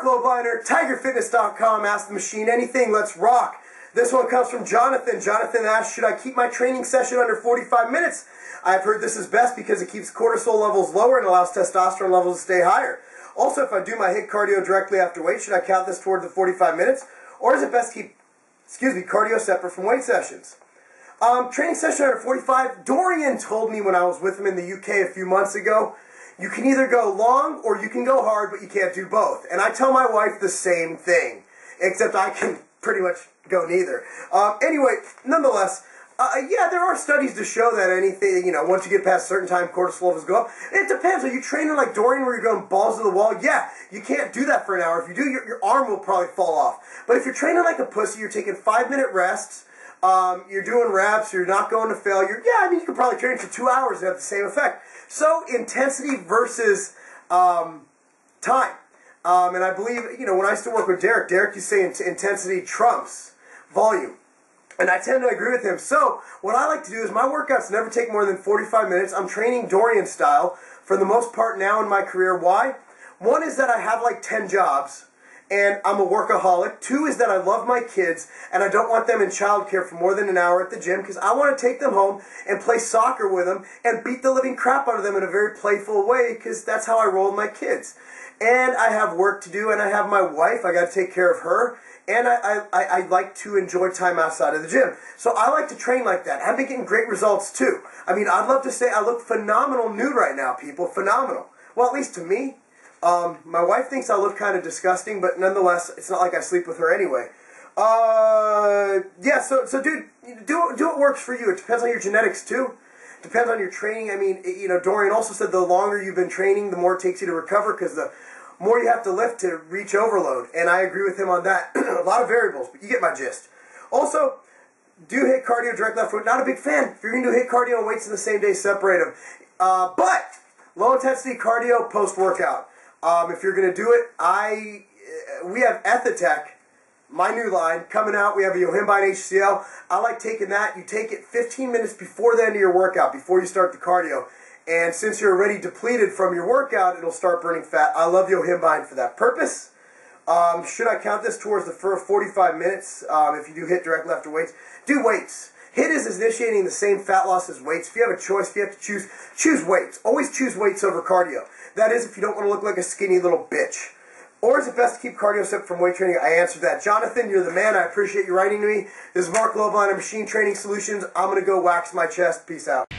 Mark Lobliner, TigerFitness.com, Ask the Machine Anything, let's rock. This one comes from Jonathan. Jonathan asks, should I keep my training session under 45 minutes? I've heard this is best because it keeps cortisol levels lower and allows testosterone levels to stay higher. Also, if I do my HIIT cardio directly after weight, should I count this toward the 45 minutes? Or is it best to keep, cardio separate from weight sessions? Training session under 45, Dorian told me when I was with him in the UK a few months ago, you can either go long or you can go hard, but you can't do both. And I tell my wife the same thing, except I can pretty much go neither. Anyway, nonetheless, yeah, there are studies to show that anything, once you get past a certain time, cortisol levels go up. It depends. Are you training like Dorian where you're going balls to the wall? Yeah, you can't do that for an hour. If you do, your arm will probably fall off. But if you're training like a pussy, you're taking 5-minute rests, you're doing reps, you're not going to failure, yeah, I mean, you could probably train for 2 hours and have the same effect. So, intensity versus time. And I believe, when I used to work with Derek used to say intensity trumps volume. And I tend to agree with him. So, what I like to do is my workouts never take more than 45 minutes. I'm training Dorian style for the most part now in my career. Why? One is that I have like 10 jobs, and I'm a workaholic. 2 is that I love my kids, and I don't want them in childcare for more than an hour at the gym, because I want to take them home and play soccer with them and beat the living crap out of them in a very playful way, because that's how I roll with my kids. And I have work to do, and I have my wife. I got to take care of her. And I like to enjoy time outside of the gym. So I like to train like that. I've been getting great results too. I mean, I'd love to say I look phenomenal nude right now, people. Phenomenal. Well, at least to me. My wife thinks I look kind of disgusting, but nonetheless, it's not like I sleep with her anyway. Yeah, so dude, do what works for you. It depends on your genetics too. Depends on your training. I mean, Dorian also said the longer you've been training, the more it takes you to recover, because the more you have to lift to reach overload. And I agree with him on that. A lot of variables, but you get my gist. Also, do HIIT cardio direct left foot. Not a big fan. If you're going to do HIIT cardio and weights in the same day, separate them. But low intensity cardio post-workout. If you're going to do it, we have Ethitech, my new line, coming out. We have a Yohimbine HCL. I like taking that. You take it 15 minutes before the end of your workout, before you start the cardio. And since you're already depleted from your workout, it'll start burning fat. I love Yohimbine for that purpose. Should I count this towards the first 45 minutes if you do HIIT direct left or weights? Do weights. HIIT is initiating the same fat loss as weights. If you have a choice, if you have to choose weights. Always choose weights over cardio. That is if you don't want to look like a skinny little bitch. Or is it best to keep cardio separate from weight training? I answered that. Jonathan, you're the man. I appreciate you writing to me. This is Mark Lobliner, Machine Training Solutions. I'm going to go wax my chest. Peace out.